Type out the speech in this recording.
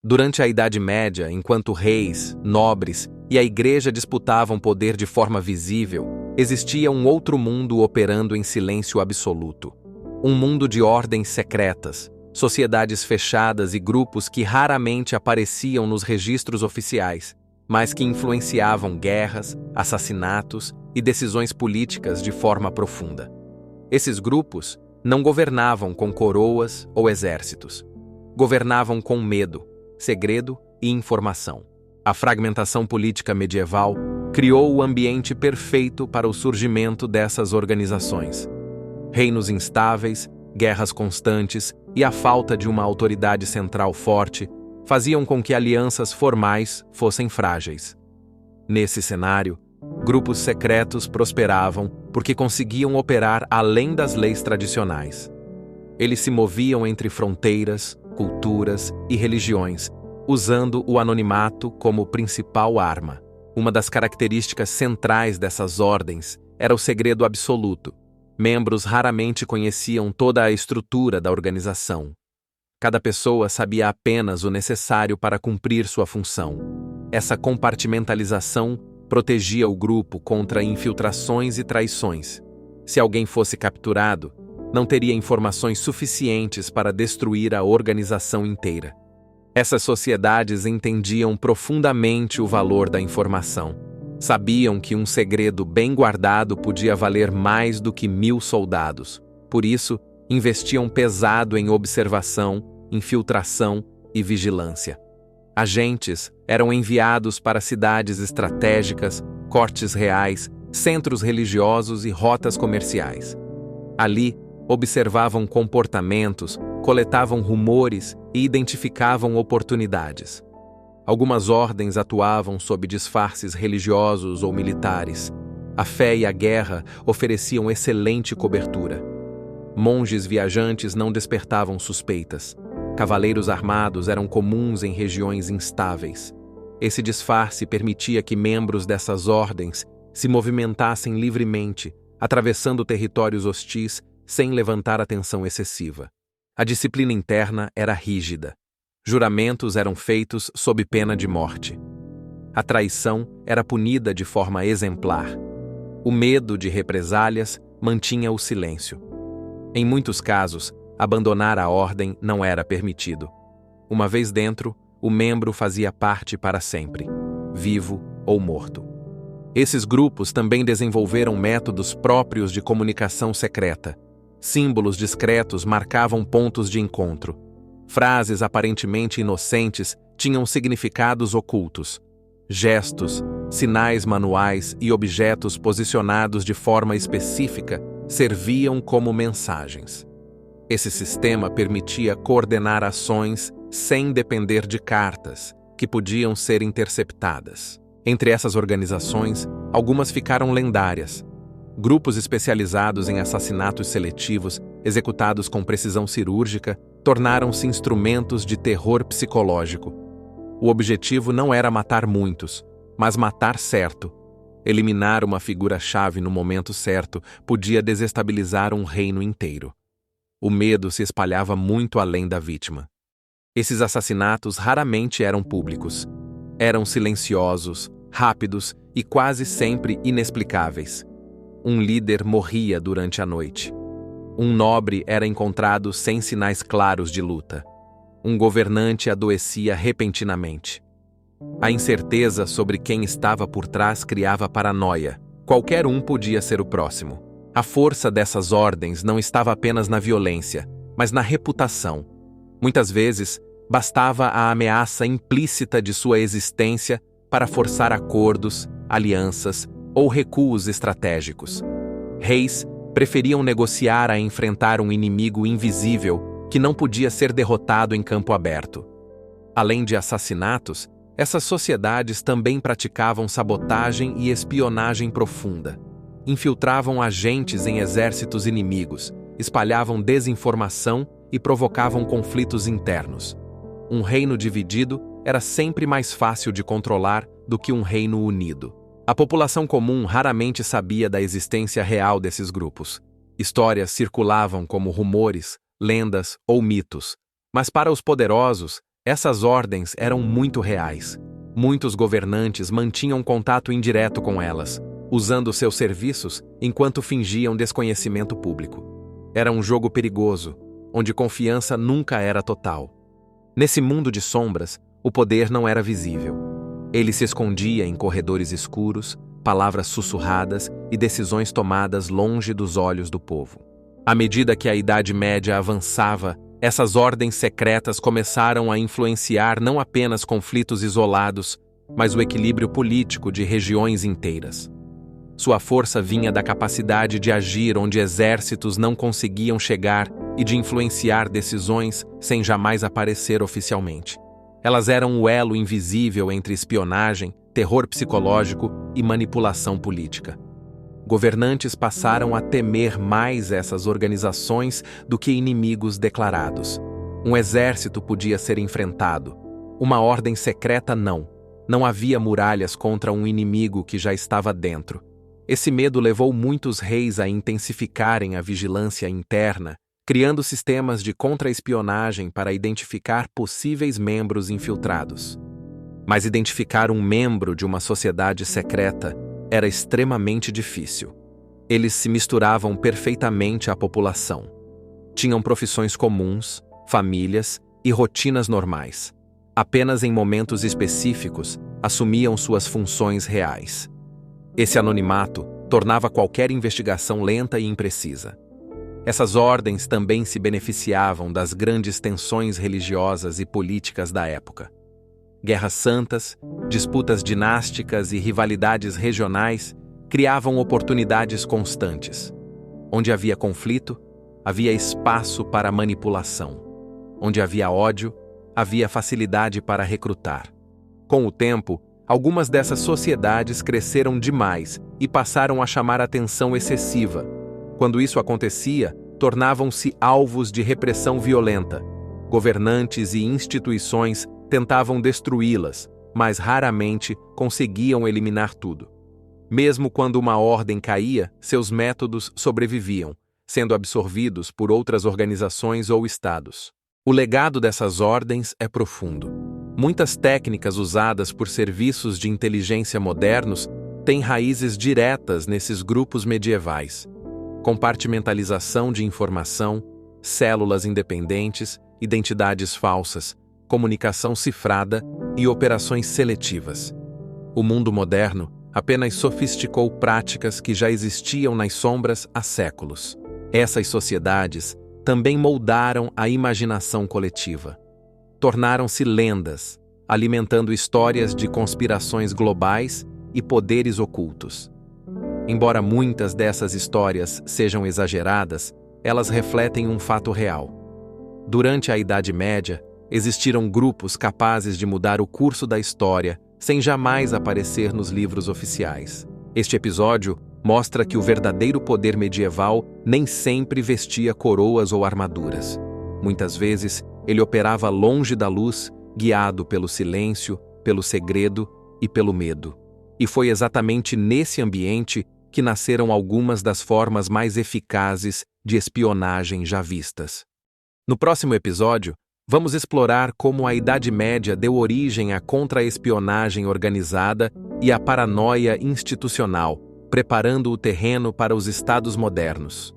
Durante a Idade Média, enquanto reis, nobres e a igreja disputavam poder de forma visível, existia um outro mundo operando em silêncio absoluto. Um mundo de ordens secretas, sociedades fechadas e grupos que raramente apareciam nos registros oficiais, mas que influenciavam guerras, assassinatos e decisões políticas de forma profunda. Esses grupos não governavam com coroas ou exércitos. Governavam com medo, segredo e informação. A fragmentação política medieval criou o ambiente perfeito para o surgimento dessas organizações. Reinos instáveis, guerras constantes e a falta de uma autoridade central forte faziam com que alianças formais fossem frágeis. Nesse cenário, grupos secretos prosperavam porque conseguiam operar além das leis tradicionais. Eles se moviam entre fronteiras, culturas e religiões, usando o anonimato como principal arma. Uma das características centrais dessas ordens era o segredo absoluto. Membros raramente conheciam toda a estrutura da organização. Cada pessoa sabia apenas o necessário para cumprir sua função. Essa compartimentalização protegia o grupo contra infiltrações e traições. Se alguém fosse capturado, não teria informações suficientes para destruir a organização inteira. Essas sociedades entendiam profundamente o valor da informação. Sabiam que um segredo bem guardado podia valer mais do que 1000 soldados. Por isso, investiam pesado em observação, infiltração e vigilância. Agentes eram enviados para cidades estratégicas, cortes reais, centros religiosos e rotas comerciais. Ali, observavam comportamentos, coletavam rumores e identificavam oportunidades. Algumas ordens atuavam sob disfarces religiosos ou militares. A fé e a guerra ofereciam excelente cobertura. Monges viajantes não despertavam suspeitas. Cavaleiros armados eram comuns em regiões instáveis. Esse disfarce permitia que membros dessas ordens se movimentassem livremente, atravessando territórios hostis sem levantar atenção excessiva. A disciplina interna era rígida. Juramentos eram feitos sob pena de morte. A traição era punida de forma exemplar. O medo de represálias mantinha o silêncio. Em muitos casos, abandonar a ordem não era permitido. Uma vez dentro, o membro fazia parte para sempre, vivo ou morto. Esses grupos também desenvolveram métodos próprios de comunicação secreta. Símbolos discretos marcavam pontos de encontro. Frases aparentemente inocentes tinham significados ocultos. Gestos, sinais manuais e objetos posicionados de forma específica serviam como mensagens. Esse sistema permitia coordenar ações sem depender de cartas, que podiam ser interceptadas. Entre essas organizações, algumas ficaram lendárias. Grupos especializados em assassinatos seletivos, executados com precisão cirúrgica, tornaram-se instrumentos de terror psicológico. O objetivo não era matar muitos, mas matar certo. Eliminar uma figura-chave no momento certo podia desestabilizar um reino inteiro. O medo se espalhava muito além da vítima. Esses assassinatos raramente eram públicos. Eram silenciosos, rápidos e quase sempre inexplicáveis. Um líder morria durante a noite. Um nobre era encontrado sem sinais claros de luta. Um governante adoecia repentinamente. A incerteza sobre quem estava por trás criava paranoia. Qualquer um podia ser o próximo. A força dessas ordens não estava apenas na violência, mas na reputação. Muitas vezes, bastava a ameaça implícita de sua existência para forçar acordos, alianças ou recuos estratégicos. Reis preferiam negociar a enfrentar um inimigo invisível que não podia ser derrotado em campo aberto. Além de assassinatos, essas sociedades também praticavam sabotagem e espionagem profunda. Infiltravam agentes em exércitos inimigos, espalhavam desinformação e provocavam conflitos internos. Um reino dividido era sempre mais fácil de controlar do que um reino unido. A população comum raramente sabia da existência real desses grupos. Histórias circulavam como rumores, lendas ou mitos, mas para os poderosos, Essas ordens eram muito reais. Muitos governantes mantinham contato indireto com elas, usando seus serviços enquanto fingiam desconhecimento público. Era um jogo perigoso, onde confiança nunca era total. Nesse mundo de sombras, o poder não era visível. Ele se escondia em corredores escuros, palavras sussurradas e decisões tomadas longe dos olhos do povo. À medida que a Idade Média avançava, essas ordens secretas começaram a influenciar não apenas conflitos isolados, mas o equilíbrio político de regiões inteiras. Sua força vinha da capacidade de agir onde exércitos não conseguiam chegar e de influenciar decisões sem jamais aparecer oficialmente. Elas eram o elo invisível entre espionagem, terror psicológico e manipulação política. Governantes passaram a temer mais essas organizações do que inimigos declarados. Um exército podia ser enfrentado. Uma ordem secreta não. Não havia muralhas contra um inimigo que já estava dentro. Esse medo levou muitos reis a intensificarem a vigilância interna, criando sistemas de contra-espionagem para identificar possíveis membros infiltrados. Mas identificar um membro de uma sociedade secreta era extremamente difícil. Eles se misturavam perfeitamente à população. Tinham profissões comuns, famílias e rotinas normais. Apenas em momentos específicos assumiam suas funções reais. Esse anonimato tornava qualquer investigação lenta e imprecisa. Essas ordens também se beneficiavam das grandes tensões religiosas e políticas da época. Guerras santas, disputas dinásticas e rivalidades regionais criavam oportunidades constantes. Onde havia conflito, havia espaço para manipulação. Onde havia ódio, havia facilidade para recrutar. Com o tempo, algumas dessas sociedades cresceram demais e passaram a chamar atenção excessiva. Quando isso acontecia, tornavam-se alvos de repressão violenta. Governantes e instituições tentavam destruí-las, mas raramente conseguiam eliminar tudo. Mesmo quando uma ordem caía, seus métodos sobreviviam, sendo absorvidos por outras organizações ou estados. O legado dessas ordens é profundo. Muitas técnicas usadas por serviços de inteligência modernos têm raízes diretas nesses grupos medievais. Compartimentalização de informação, células independentes, identidades falsas, comunicação cifrada e operações seletivas. O mundo moderno apenas sofisticou práticas que já existiam nas sombras há séculos. Essas sociedades também moldaram a imaginação coletiva. Tornaram-se lendas, alimentando histórias de conspirações globais e poderes ocultos. Embora muitas dessas histórias sejam exageradas, elas refletem um fato real. Durante a Idade Média, existiram grupos capazes de mudar o curso da história sem jamais aparecer nos livros oficiais. Este episódio mostra que o verdadeiro poder medieval nem sempre vestia coroas ou armaduras. Muitas vezes, ele operava longe da luz, guiado pelo silêncio, pelo segredo e pelo medo. E foi exatamente nesse ambiente que nasceram algumas das formas mais eficazes de espionagem já vistas. No próximo episódio, vamos explorar como a Idade Média deu origem à contra-espionagem organizada e à paranoia institucional, preparando o terreno para os estados modernos.